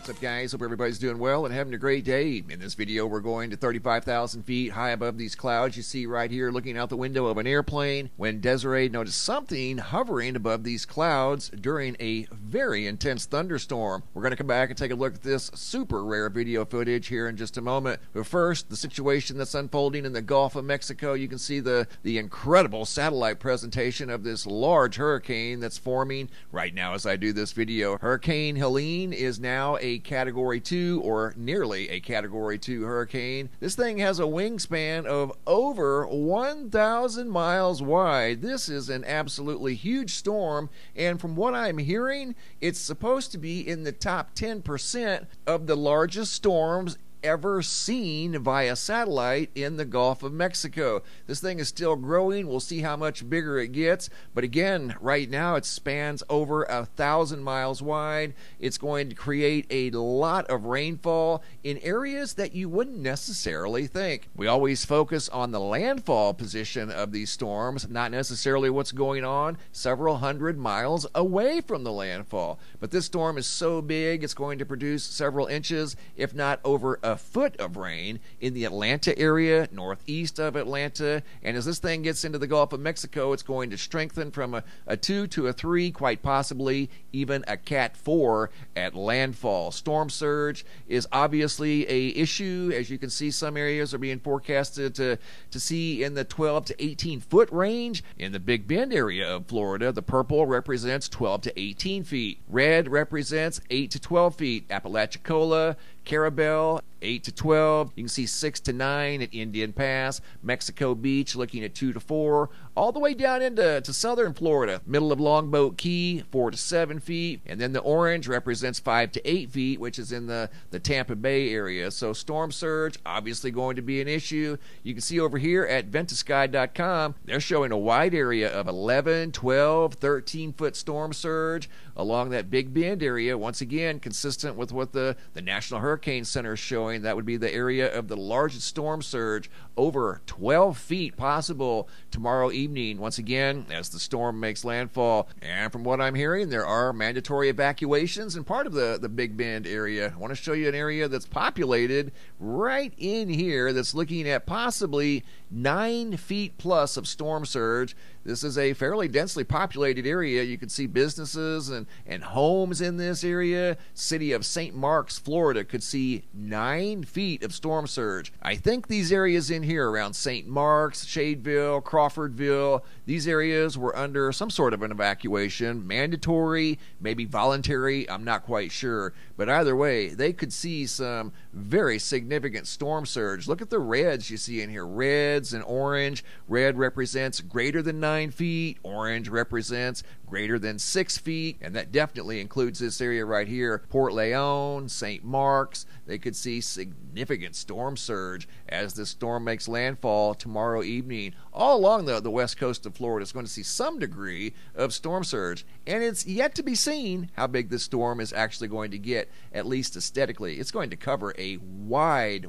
What's up, guys? Hope everybody's doing well and having a great day. In this video, we're going to 35,000 feet high above these clouds you see right here looking out the window of an airplane when Desiree noticed something hovering above these clouds during a very intense thunderstorm. We're going to come back and take a look at this super rare video footage here in just a moment. But first, the situation that's unfolding in the Gulf of Mexico. You can see the incredible satellite presentation of this large hurricane that's forming right now as I do this video. Hurricane Helene is now a Category 2 or nearly a Category 2 hurricane. This thing has a wingspan of over 1,000 miles wide. This is an absolutely huge storm, and from what I'm hearing, it's supposed to be in the top 10% of the largest storms ever seen via satellite in the Gulf of Mexico. This thing is still growing. We'll see how much bigger it gets. But again, right now it spans over 1,000 miles wide. It's going to create a lot of rainfall in areas that you wouldn't necessarily think. We always focus on the landfall position of these storms, not necessarily what's going on several hundred miles away from the landfall. But this storm is so big, it's going to produce several inches, if not over a foot of rain in the Atlanta area, northeast of Atlanta. And as this thing gets into the Gulf of Mexico, it's going to strengthen from a 2 to a 3, quite possibly even a Cat 4 at landfall. Storm surge is obviously a issue. As you can see, some areas are being forecasted to see in the 12 to 18 foot range. In the Big Bend area of Florida, the purple represents 12 to 18 feet. Red represents 8 to 12 feet. Apalachicola, Carabel, 8 to 12. You can see 6 to 9 at Indian Pass. Mexico Beach looking at 2 to 4. All the way down into southern Florida. Middle of Longboat Key, 4 to 7 feet. And then the orange represents 5 to 8 feet, which is in the Tampa Bay area. So storm surge, obviously going to be an issue. You can see over here at ventusky.com, they're showing a wide area of 11, 12, 13-foot storm surge along that Big Bend area. Once again, consistent with what the National Hurricane Center is showing. That would be the area of the largest storm surge, over 12 feet possible tomorrow evening, once again, as the storm makes landfall. And from what I'm hearing, there are mandatory evacuations in part of the Big Bend area. I want to show you an area that's populated right in here that's looking at possibly 9 feet plus of storm surge. This is a fairly densely populated area. You can see businesses and homes in this area. City of St. Marks, Florida could see 9 feet of storm surge. I think these areas in here around St. Marks, Shadeville, Crawfordville, these areas were under some sort of an evacuation, mandatory, maybe voluntary, I'm not quite sure. But either way, they could see some very significant storm surge. Look at the reds you see in here, reds and orange. Red represents greater than 9 feet, orange represents greater than 6 feet, and that definitely includes this area right here, Port Leone, St. Marks. They could see significant storm surge as this storm makes landfall tomorrow evening. All along the west coast of Florida is going to see some degree of storm surge, and it's yet to be seen how big this storm is actually going to get, at least aesthetically. It's going to cover a wide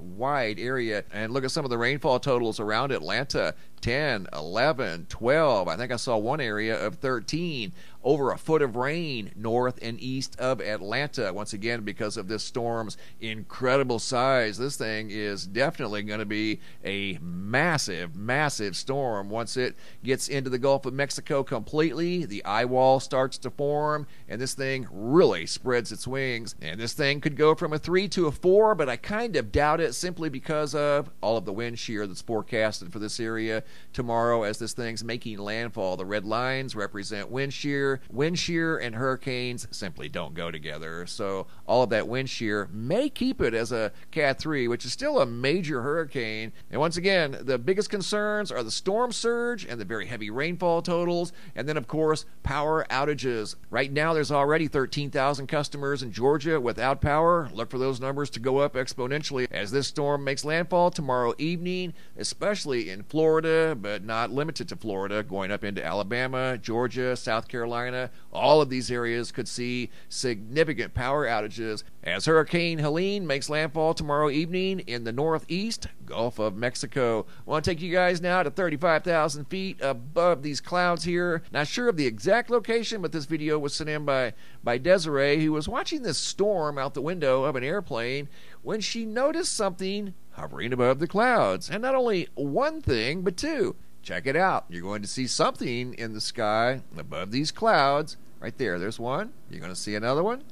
area, and look at some of the rainfall totals around Atlanta. 10, 11, 12. I think I saw one area of 13. Over a foot of rain north and east of Atlanta. Once again, because of this storm's incredible size, this thing is definitely going to be a massive storm. Once it gets into the Gulf of Mexico completely, the eye wall starts to form, and this thing really spreads its wings. And this thing could go from a 3 to a 4, but I kind of doubt it simply because of all of the wind shear that's forecasted for this area tomorrow as this thing's making landfall. The red lines represent wind shear. Wind shear and hurricanes simply don't go together. So all of that wind shear may keep it as a Cat 3, which is still a major hurricane. And once again, the biggest concerns are the storm surge and the very heavy rainfall totals, and then of course power outages. Right now there's already 13,000 customers in Georgia without power. Look for those numbers to go up exponentially as this storm makes landfall tomorrow evening, especially in Florida, Florida, but not limited to Florida, going up into Alabama, Georgia, South Carolina. All of these areas could see significant power outages as Hurricane Helene makes landfall tomorrow evening in the northeast Gulf of Mexico. I want to take you guys now to 35,000 feet above these clouds here. Not sure of the exact location, but this video was sent in by Desiree, who was watching this storm out the window of an airplane when she noticed something hovering above the clouds. And not only one thing, but two. Check it out. You're going to see something in the sky above these clouds. Right there. There's one. You're going to see another one.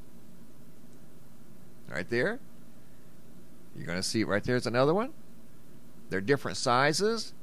Right there. You're going to see right there's another one. They're different sizes.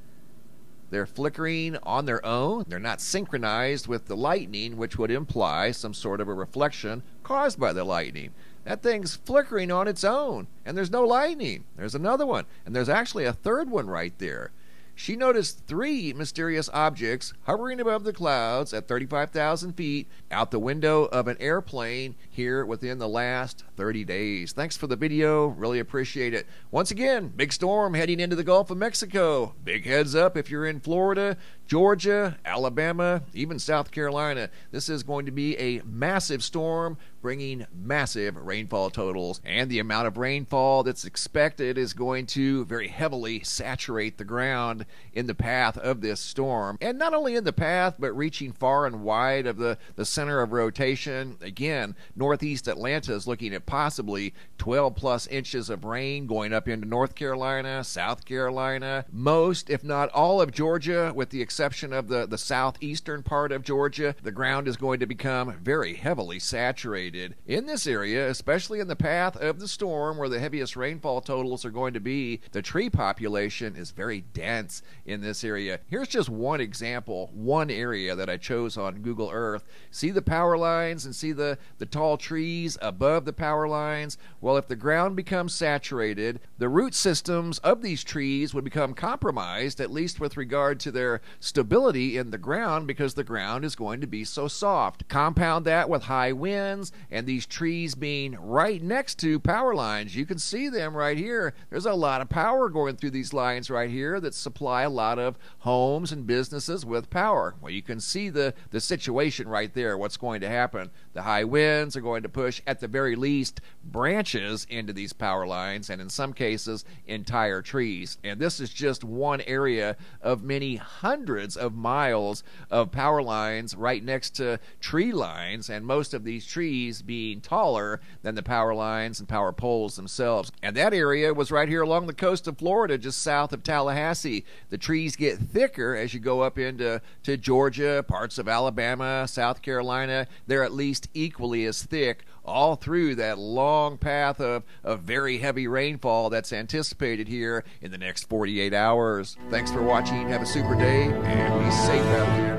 They're flickering on their own. They're not synchronized with the lightning, which would imply some sort of a reflection caused by the lightning. That thing's flickering on its own, and there's no lightning. There's another one, and there's actually a third one right there. She noticed three mysterious objects hovering above the clouds at 35,000 feet out the window of an airplane here within the last 30 days. Thanks for the video. Really appreciate it. Once again, big storm heading into the Gulf of Mexico. Big heads up if you're in Florida, Georgia, Alabama, even South Carolina. This is going to be a massive storm bringing massive rainfall totals, and the amount of rainfall that's expected is going to very heavily saturate the ground in the path of this storm. And not only in the path, but reaching far and wide of the center of rotation. Again, northeast Atlanta is looking at possibly 12 plus inches of rain going up into North Carolina, South Carolina, most, if not all of Georgia, with the exception of the southeastern part of Georgia. The ground is going to become very heavily saturated in this area, especially in the path of the storm where the heaviest rainfall totals are going to be. The tree population is very dense in this area. Here's just one example, one area that I chose on Google Earth. See the power lines and see the tall trees above the power lines? Well, if the ground becomes saturated, the root systems of these trees would become compromised, at least with regard to their stability in the ground, because the ground is going to be so soft. Compound that with high winds and these trees being right next to power lines. You can see them right here. There's a lot of power going through these lines right here that supply a lot of homes and businesses with power. Well, you can see the situation right there, what's going to happen. The high winds are going to push, at the very least, branches into these power lines, and in some cases, entire trees. And this is just one area of many hundreds of miles of power lines right next to tree lines, and most of these trees being taller than the power lines and power poles themselves. And that area was right here along the coast of Florida, just south of Tallahassee. The trees get thicker as you go up into Georgia, parts of Alabama, South Carolina. They're at least equally as thick all through that long path of very heavy rainfall that's anticipated here in the next 48 hours. Thanks for watching. Have a super day, and be safe out there.